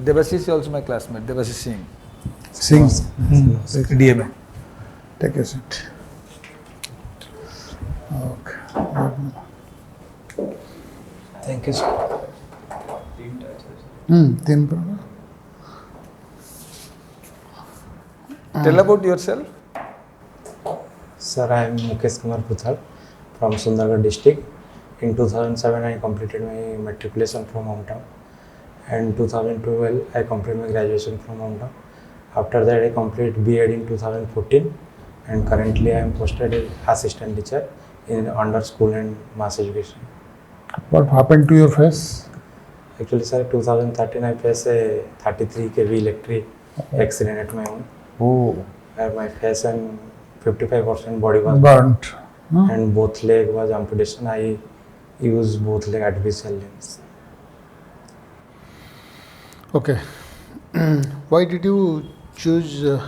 Devashish is also my classmate. Devashish Singh. Singh. DMA. Take a seat. Okay. Thank you, sir. तीन Tell about yourself. Sir, I am Mukesh Kumar Pruthal from Sundargarh district. In 2007, I completed my matriculation from hometown, and 2012 I completed my graduation from hometown. After that, I completed B.Ed in 2014, and currently I am posted as assistant teacher in under school and mass education. What happened to your face? Actually, sir, 2013 I faced a 33 kV electric accident at my home, Oh, where my face and 55% body was burnt. and both leg was amputation. I used both leg artificial limbs. Okay. Why did you choose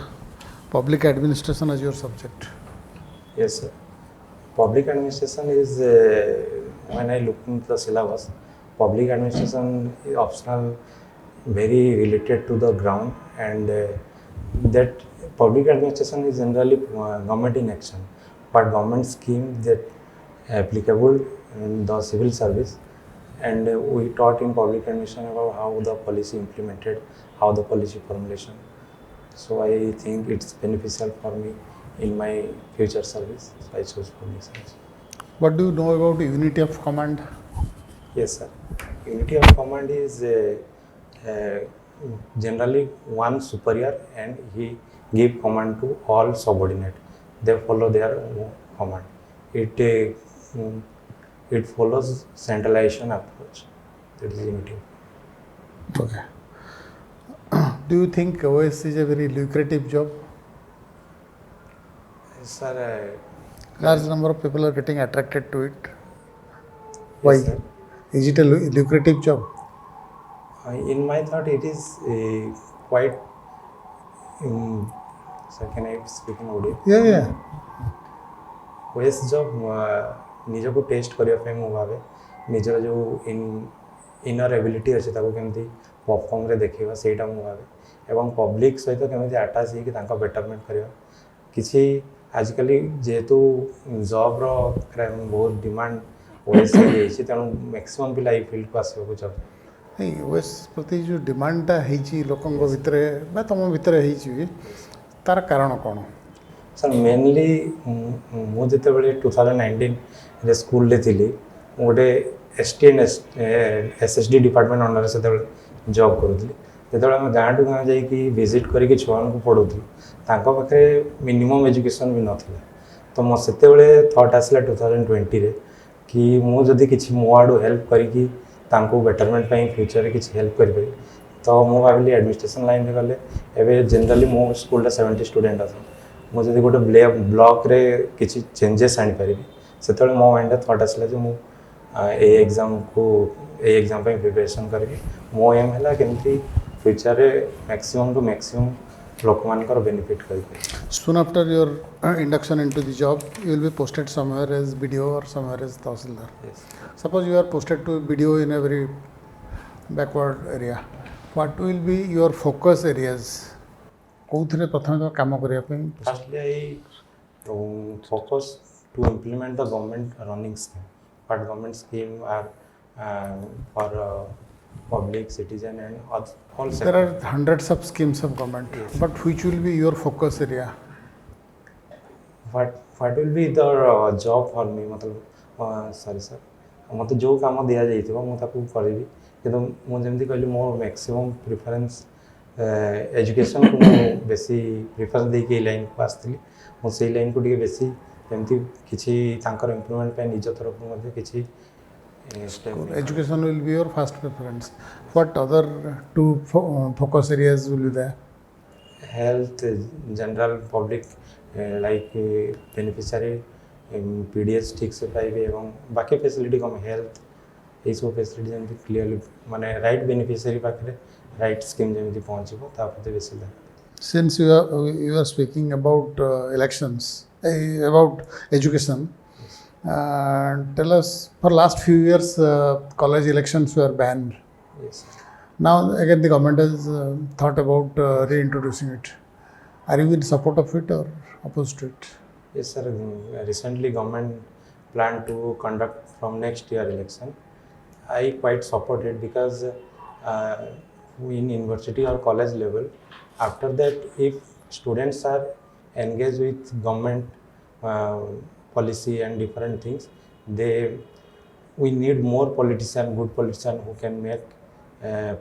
public administration as your subject? Yes, sir. Public administration is, when I look into the syllabus, public administration is optional, very related to the ground, and that public administration is generally government in action, but government scheme that applicable in the civil service, and we taught in public administration about how the policy implemented, how the policy formulation. So I think it's beneficial for me in my future service, so I chose public service. What do you know about unity of command? Yes, sir. Unity of command is generally one superior, and he give command to all subordinate. They follow their command. It follows centralization approach. That is unity. Okay. Do you think OAS is a very lucrative job? Sir, Large number of people are getting attracted to it. Why? yes, sir. Is it a lucrative job? In my thought, it is quite. Sir, can I speak in audio? Yeah. OAS जब निजको test करने मु भावे निजर जो inner ability अच्छे केमती perform रे देखा सेटा मु भावे एवं पब्लिक सहित केमती अटैच होगी बेटरमेंट करवा किसी आजिकल जेहेतु जॉब रो बहुत डिमांड OAS तेणु मैक्सिमम पिला फील्ड को आसवा चाहते नहीं OAS प्रति जो डिमांडटा है लोकों भितर बा तुम भितर तार कारण कौन? सर मेनली मुझे 2019 रे स्कूल ले थी गोटे STN SSD डिपार्टमेंट अंडर से जॉब करूँ जो आम गाँ टू गाँ जाकि विजिट करके छुआ को पढ़ाऊँ पाखे मिनिमम एजुकेशन भी नाला तो मो से थॉट आसला 2020 रे कि मुझे किसी मो आड़ू हेल्प करी बेटरमेंट फ्यूचर में किसी हेल्प करी तो मुझे भाविली एडमिनिस्ट्रेशन लाइन में गले एवं जनरली मो स्कूल 70 स्टूडेंट आस मुझे गोटे ब्लॉक रे किसी चेंजेस आनी पारि से मो माइंड थॉट आसला जो मुझे एग्जाम प्रिपरेशन करके मो एम है केमती फ्यूचर रे मैक्सिमम टू मैक्सिमम लोक मानकर बेनिफिट कर. Soon after your induction into the job, you will be posted somewhere as BDO or somewhere as Tahsildar. Yes. Suppose you are posted to BDO in a very backward area. What will be your focus areas? कौन प्रथम काम करने? Firstly, I focus to implement the government running scheme. But government scheme are for public, citizen, and all sectors. There are hundreds of schemes of government. Yes. But which will be your focus area? What will be the job for me? मतलब sorry sir, मतलब जो काम दिया जाइए मुझे करी कि मुझे कहली मो मैक्सिमम प्रिफरेन्स एजुकेशन को बेसी प्रिफरेन्स देके लाइन को आसती मुझे लाइन को बेसी एमती किसी इम्प्रूवमेंट निज तरफ किसी Education will be your first preference. What other two focus areas will be there? Health, general public, like beneficiary, PDS ठीक से पाइबे एवं बाकी फैसिलिटी कम हेल्थ ये सब फैसिलिटी जमी क्लीयरली माने राइट बेनिफिशियरी पाखे राइट स्कीम जमी पहुँचो तापर बेसी दा. Since you are speaking about elections, about education, tell us, for last few years college elections were banned. Yes. Now again the government has thought about reintroducing it. Are you in support of it or opposed to it? Yes, sir. Recently, government planned to conduct from next year election. I quite support it because in university or college level, after that, if students are engaged with government uh, policy and different things, they we need more politician, good politician who can make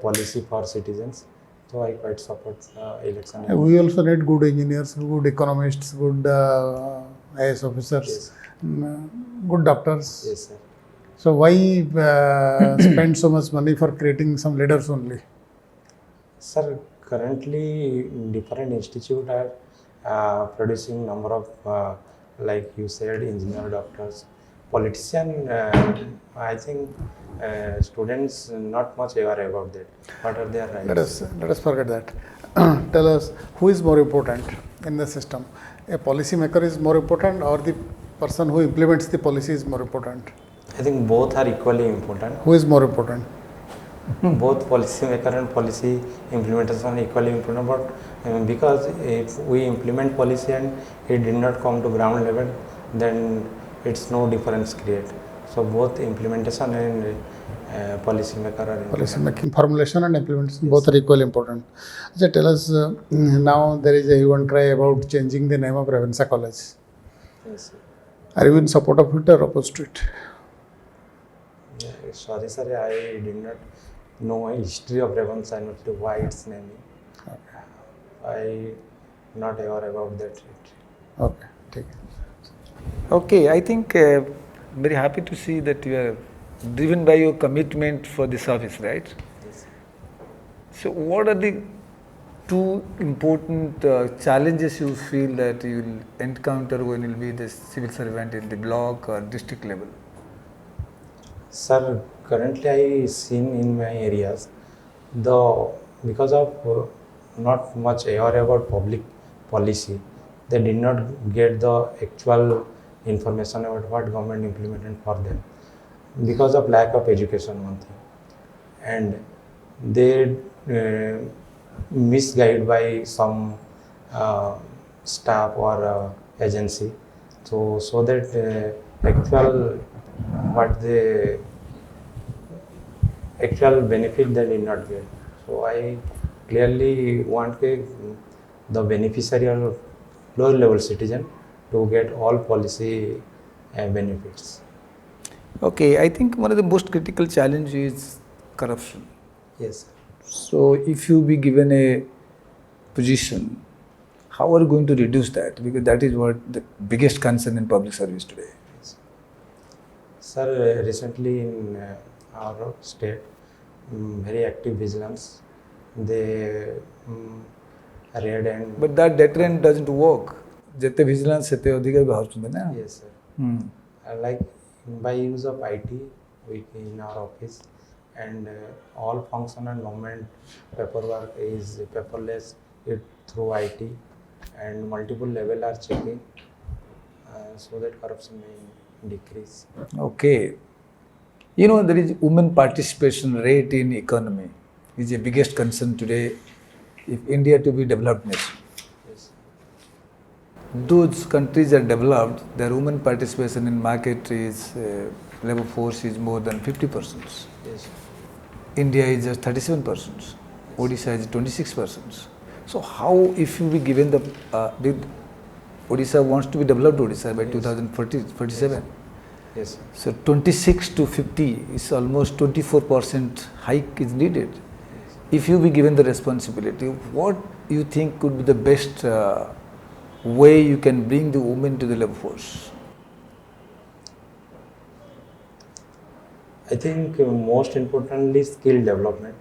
policy for citizens. So I quite support election. We also need good engineers, good economists, good IAS officers, Yes. Good doctors. Yes, sir. So why spend so much money for creating some leaders only? Sir, currently different institutes are producing number of, like you said, engineer, doctors, politician. I think students not much aware about that. What are their rights? Let us forget that. Tell us who is more important in the system. A policy maker is more important, or the person who implements the policy is more important? I think both are equally important. Who is more important? Both policy maker and policy implementation are equally important. But because if we implement policy and it did not come to ground level, then it's no difference create. So both implementation and policy maker are important. Policy making, formulation and implementation, both are equally important. So tell us, now there is a hue and cry about changing the name of Ravensa College. Yes. Are you in support of it or opposed to it? Yeah, sorry, sir, I did not know history of Ravensa and why its name. I not aware about that. Okay, take it. Okay, I think very happy to see that you are driven by your commitment for the service, right? Yes. So, what are the two important challenges you feel that you will encounter when you will be the civil servant in the block or district level? Sir, currently I seen in my areas, because of not much aware about public policy, they did not get the actual information about what government implemented for them because of lack of education, one thing, and they misguided by some staff or agency, so that actual what the actual benefit they did not get. So I clearly want the beneficiary or lower level citizen to get all policy benefits. Okay, I think one of the most critical challenges is corruption. Yes. So, if you be given a position, how are you going to reduce that? Because that is what the biggest concern in public service today. Sir, recently in our state, very active vigilance, they read and But that deterrent doesn't work. Jete vigilance sete adhika baharuchunde na. yes, sir. Like by use of IT, we in our office, and all function and government paperwork is paperless. It through IT, and multiple level are checking, so that corruption may decrease. Okay. You know, there is women participation rate in economy is the biggest concern today if India to be developed nation. Yes. Those countries are developed, their women participation in market is, labor force is more than 50%. Yes. India is just 37%. Odisha is 26%. So how, if you be given the Odisha wants to be developed Odisha by 2047. Yes. So 26 to 50 is almost 24% hike is needed. If you be given the responsibility, what you think could be the best way you can bring the women to the labor force? I think most importantly skill development.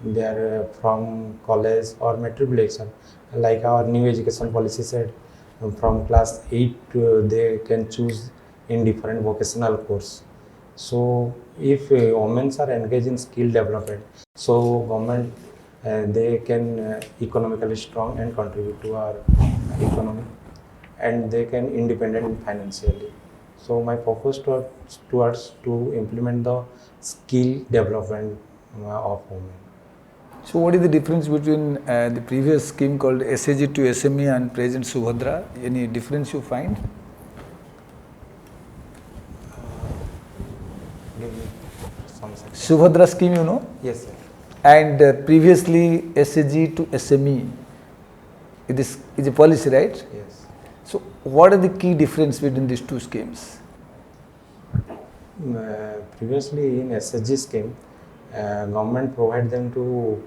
They are from college or matriculation. Like our new education policy said, from class 8 they can choose in different vocational course. So if women are engaged in skill development, so government they can economically strong and contribute to our economy, and they can independent financially. So my focus towards to implement the skill development of women. So what is the difference between the previous scheme called SAG to SME and present Subhadra? Any difference you find? Give me some seconds. Subhadra scheme, you know, Yes, sir. and previously SAG to SME. It is a policy, right? Yes. So what are the key difference between these two schemes? Previously in SSG scheme, government provide them to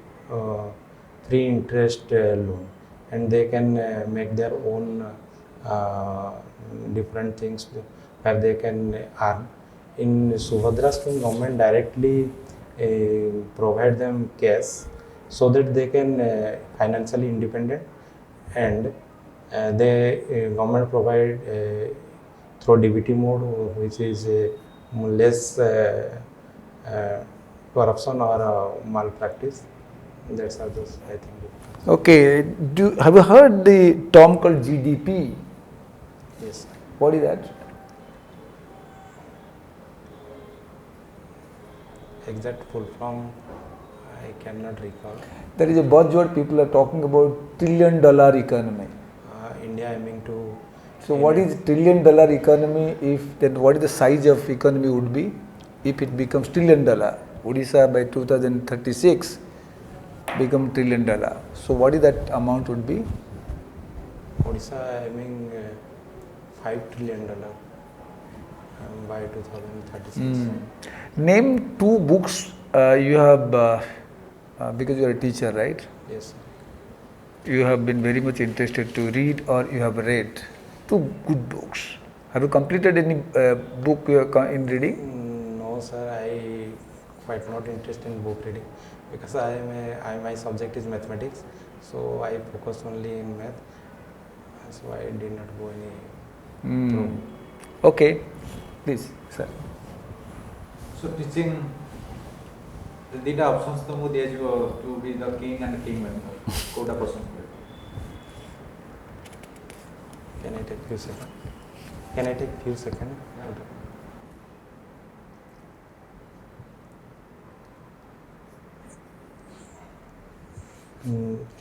free interest loan, and they can make their own different things where they can earn. In Subhadra scheme, government directly provide them cash so that they can financially independent, and government provide through DBT mode, which is less corruption or malpractice. That's how this, I think. Okay, have you heard the term called GDP? Yes. What is that? Exact full form I cannot recall. There is a buzzword people are talking about $1 trillion economy. India aiming to. So what is $1 trillion economy? Then what is the size of economy would be if it becomes $1 trillion? Odisha by 2036 become $1 trillion. So what is that amount would be? Odisha aiming $5 trillion by 2036. Name two books you have because you are a teacher, right? Yes. You have been very much interested to read or you have read two good books. Have you completed any book you are in reading? No, sir. I quite not interested in book reading because my subject is mathematics, so I focus only in math. So I did not go any. through. Okay, please, sir. So teaching the data options to move to be the king and the kingmaker. Quota person. Can I take few seconds? Can I take few seconds?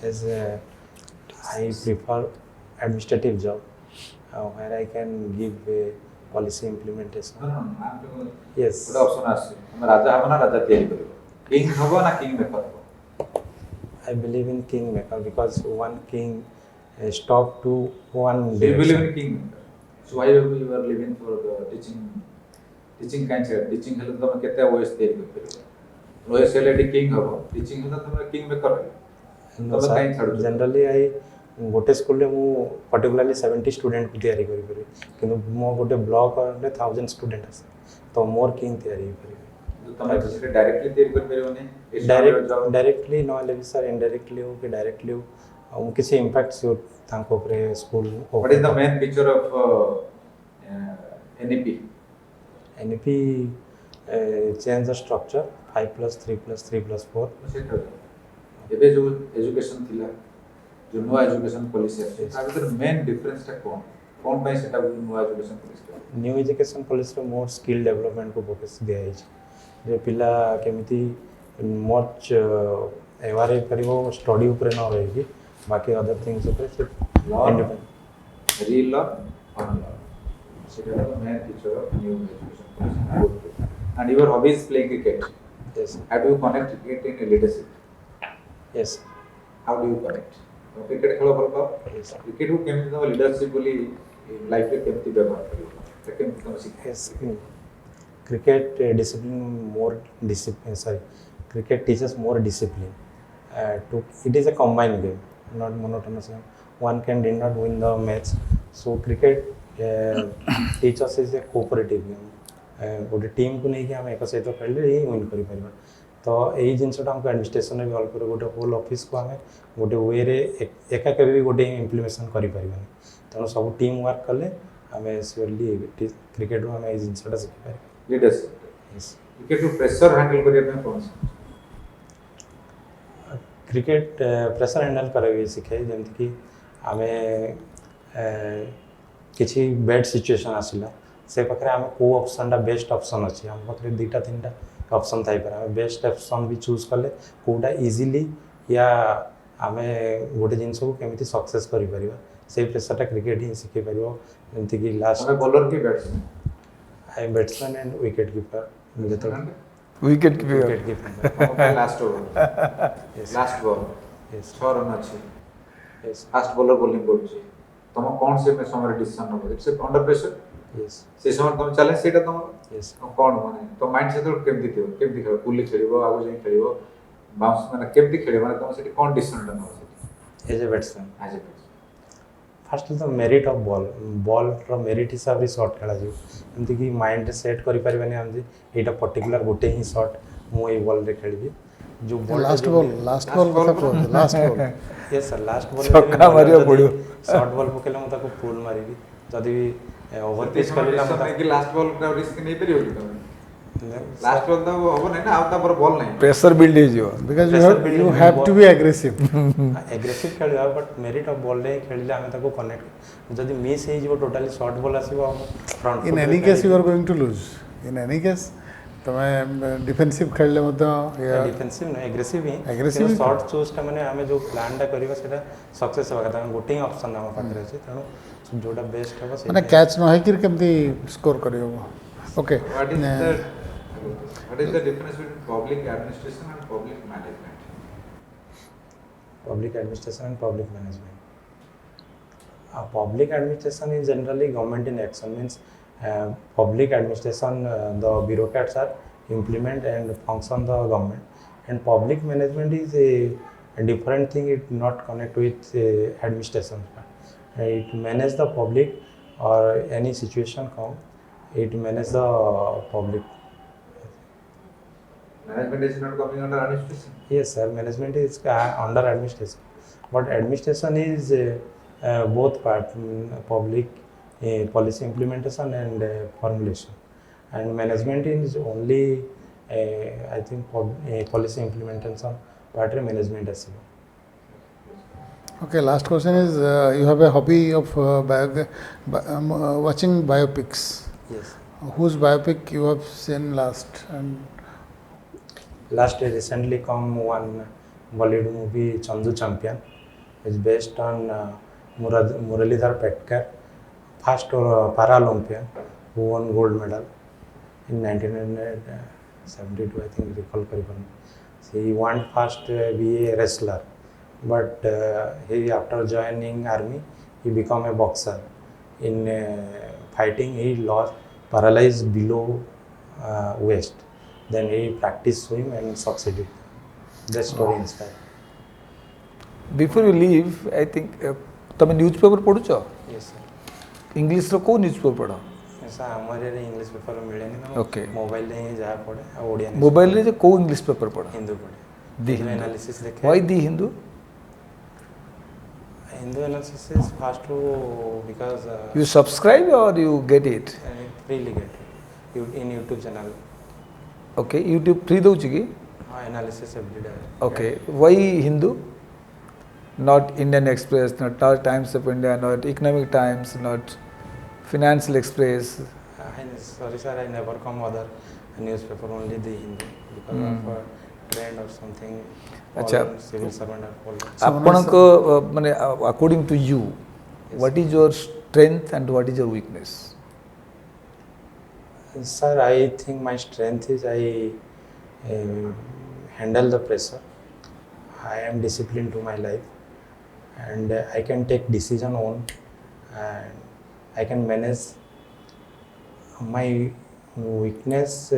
As I prefer administrative job where I can give policy implementation. Yes. Quota option as Raja Havana Raja Tiari. King Havana kingmaker. I believe in kingmaker because one king stop to one So you believe direction. in kingmaker. So why you are living for the teaching? Teaching kind of teaching health तो मैं कितना OAS तैयारी करते हैं. OAS health king हवा. Teaching health तो मैं kingmaker है. No, sir. Generally I गोटे स्कूल मु पर्टिकुलरली 70 स्टूडेंट को तैयारी करि परि किंतु मो गोटे ब्लॉक रे 1000 स्टूडेंट आसे तो मोर किंग तैयारी करि तो तमे किसी डायरेक्टली तैयारी कर परियो ने डायरेक्टली न ले सर इनडायरेक्टली हो कि डायरेक्टली हो हम किसी इंपैक्ट से तांको ऊपर school what is the main feature of NEP change the structure 5+3+3+4 सेटा एबे जो एजुकेशन थिला जो नुवा एजुकेशन पॉलिसी है ता भीतर मेन डिफरेंस ता कोन पय सेटा नुवा education policy new education policy रे मोर स्किल डेवलपमेंट को फोकस दिया है जे पिला केमिति मच एवारे करिवो स्टडी ऊपर न रहेगी बाकी अदर थिंग्स ऊपर सिर्फ independent real law on law सेटा the main feature of new education policy and your hobby is playing cricket. Yes. How do you connect cricket in leadership? Yes. How do you connect? Cricket खेल भल पाओ cricket को केमती तुम leadership बोली life रे केमती व्यवहार करियो त केमती तुम सीख cricket discipline more discipline sorry cricket teachers more discipline to it is a combined game not monotonous game one can did not win the match so cricket teaches is a cooperative game गोटे team को नहीं कि हम एक सहित खेले ही win करि परबा तो एही जिनसटा हमको एडमिनिस्ट्रेशन भी हेल्प करे गोटे होल ऑफिस को हमें गोटे वे रे एका केबे भी गोटे इम्प्लीमेशन करि परबानी तनो सब टीम वर्क कले हमें श्योरली क्रिकेट रो हमें एही जिनसटा सिखि पारे लीडरशिप यस क्रिकेट को प्रेशर हैंडल करिया में कोन क्रिकेट प्रेशर हैंडल करे सिखे जेमति कि हमें किछि बैड सिचुएशन आसिला से पाखे आम को ऑप्शन बेस्ट ऑप्शन अच्छे आम पाखे दुईटा तीन ऑप्शन थाई पारे बेस्ट ऑप्शन भी चूज कले कोटा इजीली या आमे गोटे जिनस को केमिति सक्सेस करि परिबा से प्रेशरटा क्रिकेट ही शिखि परिबो जेमति कि लास्ट ତମେ bowler କି batsman? I batsman and wicket keeper मुझे तो विकेट कीपर विकेट कीपर ତମ ପାଇଁ last over, Yes. last ball, yes 6 run ଅଛି, यस fast bowler bowling କରୁଛି, ତମ କ'ଣ ସେ ସମୟରେ decision Naba? It's under pressure, yes ସେ ସମୟରେ ତମେ challenge ସେଇଟା ତମର यस କ'ଣ ମାନେ ତମ ମାଇଣ୍ଡ ସେତେବେଳେ କେମିତି ଥିବ? କେମିତି ଖେଳିବ? ବୁଲି ଖେଳିବ, ଆଗକୁ ଯାଇ ଖେଳିବ, ବାଉନ୍ସ ମାନେ କେମିତି ଖେଳିବ? ମାନେ ତମ ସେଠି କ'ଣ decisionଟା ନବ ସେଠି? As a batsman As a batsman. Fast तो मेरिट ऑफ बॉल रो मेरिट हिसाब से शॉट खेला जो एमती कि माइंड सेट करि परिबनी हम एटा पर्टिकुलर गोटे ही शॉट मु ए बॉल रे खेलिबी जो बॉल लास्ट बॉल कथा कहो last ball yes sir last ball छक्का मारिया पड़ियो शॉर्ट बॉल पकेले म ताको फुल मारिबी जदी भी ओवर पिच करला म कि लास्ट बॉल का रिस्क नहीं परियो कि तमे लास्ट बॉल तो हबो नहीं ना आउ ता पर बॉल नहीं प्रेशर बिल्ड हो जियो because you have to be aggressive aggressive खेलिया बट मेरिट ऑफ बॉल रे खेलिले हम ताको कनेक्ट जदी मिस हे जिवो टोटली शॉर्ट बॉल आसीबो front in any case you are going to lose in any case तमे डिफेंसिव खेलले मत डिफेंसिव ना एग्रेसिव ही Aggressive ही शॉर्ट चूज टा माने हमें जो प्लान टा करबा सेटा सक्सेस होगा त गोटे ही ऑप्शन हम पाखरे अछि तणो जोटा बेस्ट होगा माने कैच न है कि केमती स्कोर करियो okay what is the difference between public administration and public management? Public administration and public management. Public administration is generally government in action means public administration the bureaucrats are implement and function the government and public management is a different thing. It not connect with administration. It manage the public or any situation come it manage the public. Management is not coming under administration. Yes, sir. Management is under administration, but administration is both part public policy implementation and formulation, and management is only I think policy implementation part of management as well. Okay, last question is you have a hobby of watching biopics. Yes. Whose biopic you have seen last and Last recently come one Bollywood movie Chandu Champion. It's based on Muralidhar Petkar, first Paralympian who won gold medal in 1972. I think recall karipan. So he wanted first be a wrestler, but he after joining army he become a boxer. In fighting he lost paralyzed below waist. Then he practiced swim and succeeded. That story inspired. Before you leave, I think तमे newspaper पढुछ Yes sir. English रो को newspaper पढ ऐसा हमारे रे English paper मिलेनी ना Okay. Mobile रे ही जा पड़े आ ओडिया मोबाइल रे जे को इंग्लिश पेपर पढ हिंदू पड़े दी हिंदू हिंदू एनालिसिस देखे why the Hindu Hindu analysis is fast to because you subscribe or you get it freely get in YouTube channel. okay YouTube free दउछि की Analysis every day. okay why hindu not Indian Express not Times of India not Economic Times not Financial Express Sorry sir, I never come other newspaper only the Hindu because of trend or something. अच्छा Civil servant are following. आपनको माने according to you what is your strength and what is your weakness Sir, I think my strength is I handle the pressure. I am disciplined to my life and I can take decision on and I can manage. My weakness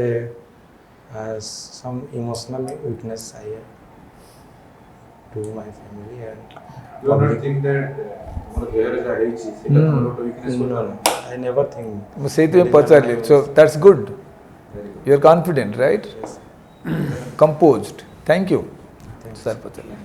some emotional weakness I have to my family and You do not think that ଆମର ଦେହରେ ଯାହା ହେଇଛି ସେଟା ତମର ଗୋଟେ weakness no, ବୋଲି no, I never think. ମୁଁ ସେଇଥିପାଇଁ ପଚାରିଲି so that's good you are confident right Yes. composed thank you Thank you. sir ପଚାରିଲି